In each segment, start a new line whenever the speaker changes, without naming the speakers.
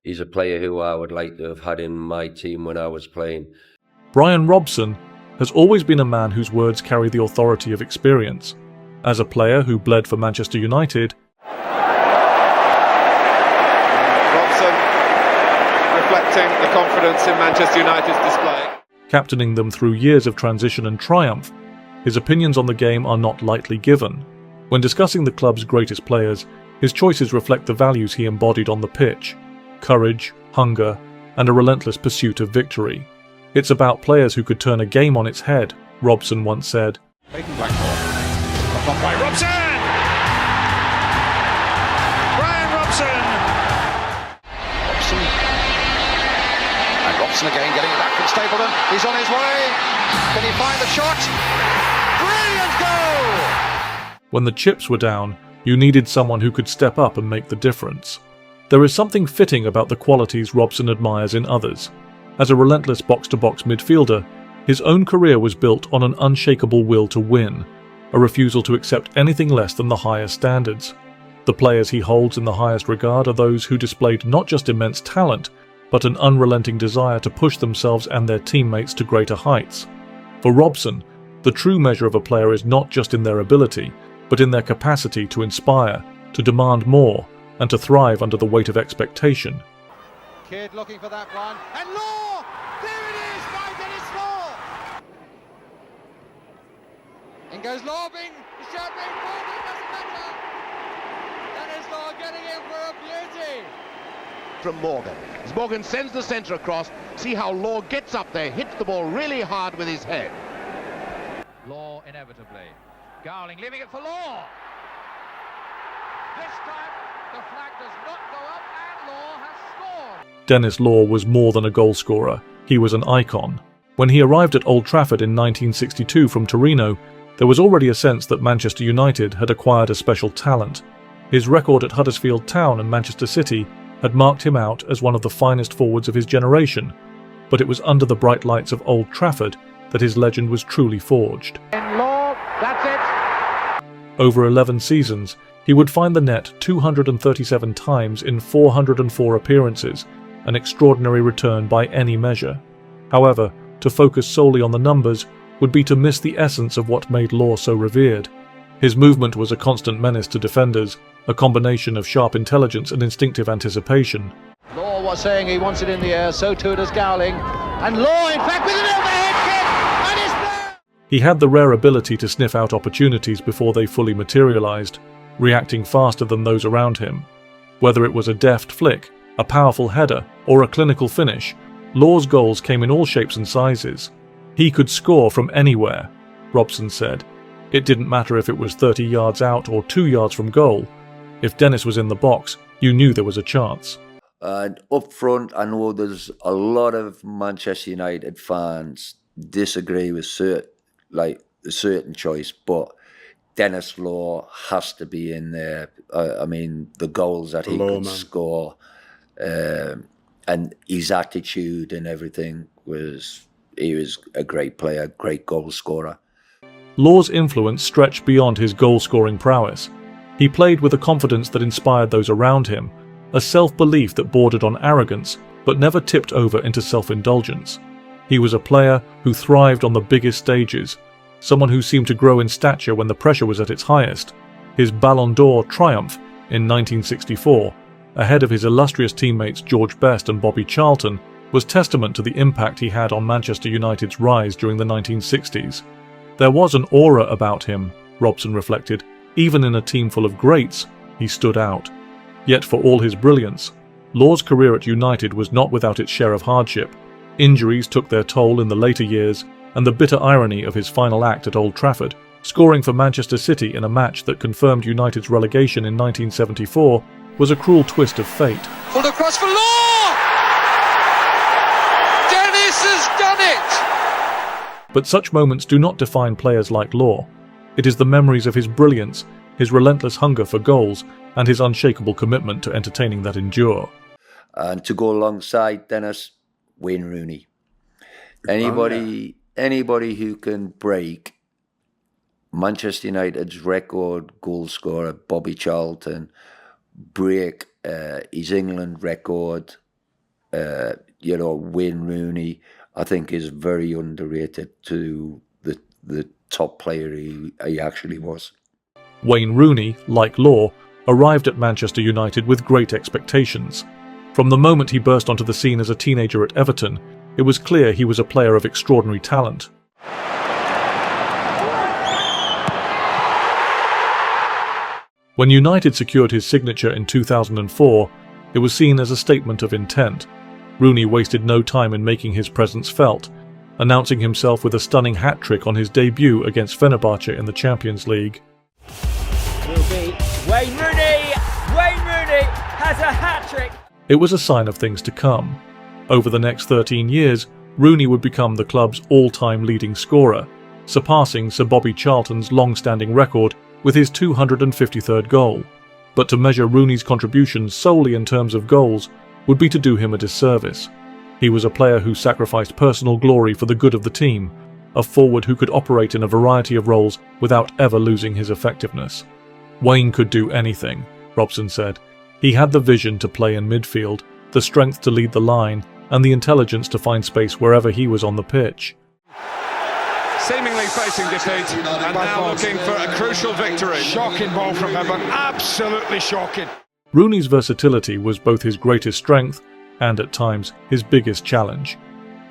he's a player who I would like to have had in my team when I was playing.
Bryan Robson has always been a man whose words carry the authority of experience. As a player who bled for Manchester United,
Robson reflecting the confidence in Manchester United's display.
captaining them through years of transition and triumph, his opinions on the game are not lightly given. When discussing the club's greatest players, his choices reflect the values he embodied on the pitch: courage, hunger, and a relentless pursuit of victory. It's about players who could turn a game on its head, Robson once said.
By Robson! Bryan Robson!
And Robson again getting it back from Stapleton. He's on his way. Can he find the shot? Brilliant goal!
When the chips were down, you needed someone who could step up and make the difference. There is something fitting about the qualities Robson admires in others. As a relentless box-to-box midfielder, his own career was built on an unshakable will to win, a refusal to accept anything less than the highest standards. The players he holds in the highest regard are those who displayed not just immense talent, but an unrelenting desire to push themselves and their teammates to greater heights. For Robson, the true measure of a player is not just in their ability, but in their capacity to inspire, to demand more, and to thrive under the weight of expectation.
Kidd looking for that one. And Law! There it is by Dennis Law! In goes Lobbing. The shot made forward, doesn't matter. Dennis Law getting in for a beauty.
From Morgan. As Morgan sends the centre across, see how Law gets up there, hits the ball really hard with his head.
Law inevitably. Gowling leaving it for Law. This time the flag does not go up and Law has scored.
Dennis Law was more than a goalscorer. He was an icon. When he arrived at Old Trafford in 1962 from Torino, there was already a sense that Manchester United had acquired a special talent. His record at Huddersfield Town and Manchester City had marked him out as one of the finest forwards of his generation, but it was under the bright lights of Old Trafford that his legend was truly forged.
In Law, that's it.
Over 11 seasons, he would find the net 237 times in 404 appearances, an extraordinary return by any measure. However, to focus solely on the numbers would be to miss the essence of what made Law so revered. His movement was a constant menace to defenders, a combination of sharp intelligence and instinctive anticipation.
Law was saying he wants it in the air, so too does Gowling. And Law, in fact, with an overhead kick, and it's there!
He had the rare ability to sniff out opportunities before they fully materialized, reacting faster than those around him. Whether it was a deft flick, a powerful header, or a clinical finish, Law's goals came in all shapes and sizes. He could score from anywhere, Robson said. It didn't matter if it was 30 yards out or 2 yards from goal. If Dennis was in the box, you knew there was a chance.
And up front, I know there's a lot of Manchester United fans disagree with a certain choice, but Dennis Law has to be in there. I mean, the goals that he could score, and his attitude and everything he was a great player, great goal scorer.
Law's influence stretched beyond his goal-scoring prowess. He played with a confidence that inspired those around him, a self-belief that bordered on arrogance, but never tipped over into self-indulgence. He was a player who thrived on the biggest stages, someone who seemed to grow in stature when the pressure was at its highest. His Ballon d'Or triumph in 1964, ahead of his illustrious teammates George Best and Bobby Charlton, was testament to the impact he had on Manchester United's rise during the 1960s. There was an aura about him, Robson reflected. Even in a team full of greats, he stood out. Yet for all his brilliance, Law's career at United was not without its share of hardship. Injuries took their toll in the later years, and the bitter irony of his final act at Old Trafford, scoring for Manchester City in a match that confirmed United's relegation in 1974, was a cruel twist of fate.
Pulled across for Law! Dennis has done it!
But such moments do not define players like Law. It is the memories of his brilliance, his relentless hunger for goals, and his unshakable commitment to entertaining that endure.
And to go alongside Dennis, Wayne Rooney. Anybody who can break Manchester United's record goal scorer, Bobby Charlton, break his England record, Wayne Rooney, I think, is very underrated to the top player he actually was.
Wayne Rooney, like Law, arrived at Manchester United with great expectations. From the moment he burst onto the scene as a teenager at Everton, it was clear he was a player of extraordinary talent. When United secured his signature in 2004, it was seen as a statement of intent. Rooney wasted no time in making his presence felt, announcing himself with a stunning hat-trick on his debut against Fenerbahce in the Champions League.
Will be Wayne Rooney! Wayne Rooney has a hat-trick!
It was a sign of things to come. Over the next 13 years, Rooney would become the club's all-time leading scorer, surpassing Sir Bobby Charlton's long-standing record with his 253rd goal. But to measure Rooney's contributions solely in terms of goals would be to do him a disservice. He was a player who sacrificed personal glory for the good of the team, a forward who could operate in a variety of roles without ever losing his effectiveness. Wayne could do anything, Robson said. He had the vision to play in midfield, the strength to lead the line, and the intelligence to find space wherever he was on the pitch.
Seemingly facing defeat and now looking for a crucial victory.
Shocking ball from him, absolutely shocking.
Rooney's versatility was both his greatest strength and, at times, his biggest challenge.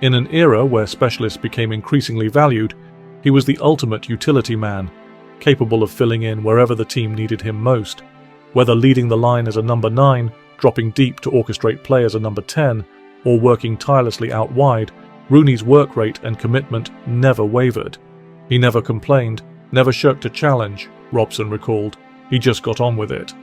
In an era where specialists became increasingly valued, he was the ultimate utility man, capable of filling in wherever the team needed him most. Whether leading the line as a number 9, dropping deep to orchestrate play as a number 10, or working tirelessly out wide, Rooney's work rate and commitment never wavered. He never complained, never shirked a challenge, Robson recalled. He just got on with it.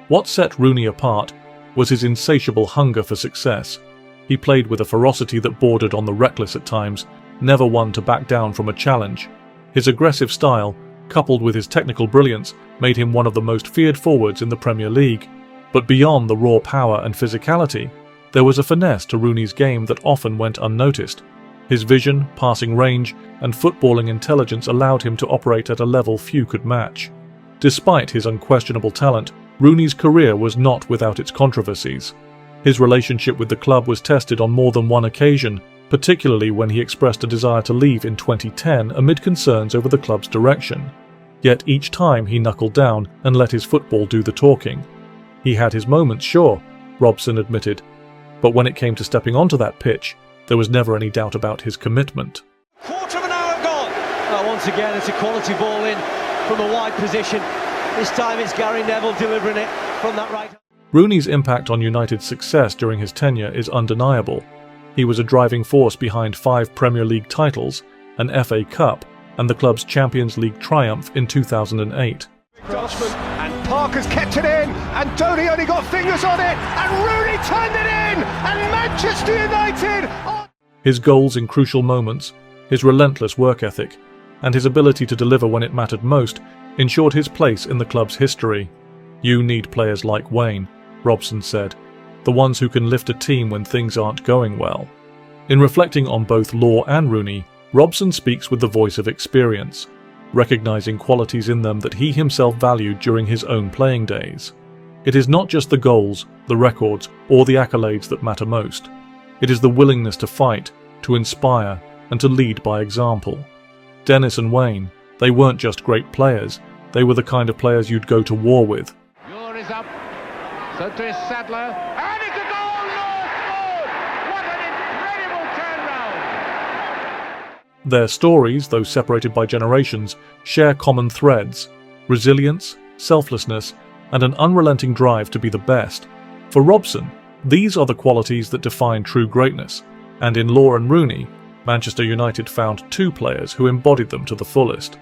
What set Rooney apart was his insatiable hunger for success. He played with a ferocity that bordered on the reckless at times, never one to back down from a challenge. His aggressive style, coupled with his technical brilliance, made him one of the most feared forwards in the Premier League. But beyond the raw power and physicality, there was a finesse to Rooney's game that often went unnoticed. His vision, passing range, and footballing intelligence allowed him to operate at a level few could match. Despite his unquestionable talent, Rooney's career was not without its controversies. His relationship with the club was tested on more than one occasion, particularly when he expressed a desire to leave in 2010 amid concerns over the club's direction. Yet each time he knuckled down and let his football do the talking. He had his moments, sure, Robson admitted, but when it came to stepping onto that pitch, there was never any doubt about his commitment.
Quarter of an hour gone. Oh, once again, it's a quality ball in from a wide position. This time it's Gary Neville delivering it from that right.
Rooney's impact on United's success during his tenure is undeniable. He was a driving force behind 5 Premier League titles, an FA Cup, and the club's Champions League triumph in 2008.
And Parker's kept it in, and Donny only got fingers on it, and Rooney turned it in, and Manchester United...
His goals in crucial moments, his relentless work ethic, and his ability to deliver when it mattered most ensured his place in the club's history. You need players like Wayne, Robson said, the ones who can lift a team when things aren't going well. In reflecting on both Law and Rooney, Robson speaks with the voice of experience, recognizing qualities in them that he himself valued during his own playing days. It is not just the goals, the records, or the accolades that matter most. It is the willingness to fight, to inspire, and to lead by example. Dennis and Wayne, they weren't just great players, they were the kind of players you'd go to war with.
Muir is up, so to his Sadler, and it's a goal! Muir scored! What an incredible turnaround!
Their stories, though separated by generations, share common threads: resilience, selflessness, and an unrelenting drive to be the best. For Robson, these are the qualities that define true greatness, and in Law and Rooney, Manchester United found 2 players who embodied them to the fullest.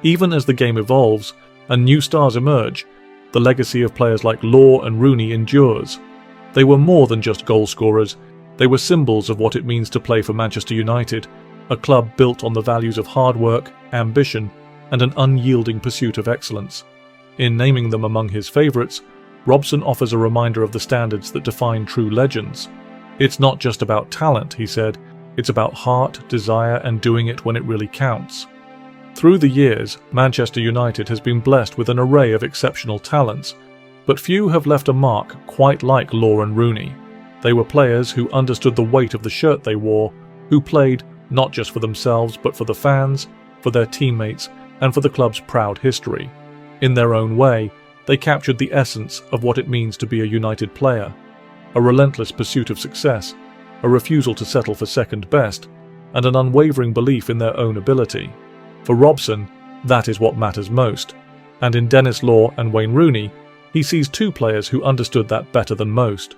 Even as the game evolves and new stars emerge, the legacy of players like Law and Rooney endures. They were more than just goal scorers, they were symbols of what it means to play for Manchester United, a club built on the values of hard work, ambition, and an unyielding pursuit of excellence. In naming them among his favourites, Robson offers a reminder of the standards that define true legends. It's not just about talent, he said, it's about heart, desire, and doing it when it really counts. Through the years, Manchester United has been blessed with an array of exceptional talents, but few have left a mark quite like Law and Rooney. They were players who understood the weight of the shirt they wore, who played not just for themselves but for the fans, for their teammates, and for the club's proud history. In their own way, they captured the essence of what it means to be a United player, a relentless pursuit of success, a refusal to settle for second best, and an unwavering belief in their own ability. For Robson, that is what matters most, and in Denis Law and Wayne Rooney, he sees two players who understood that better than most.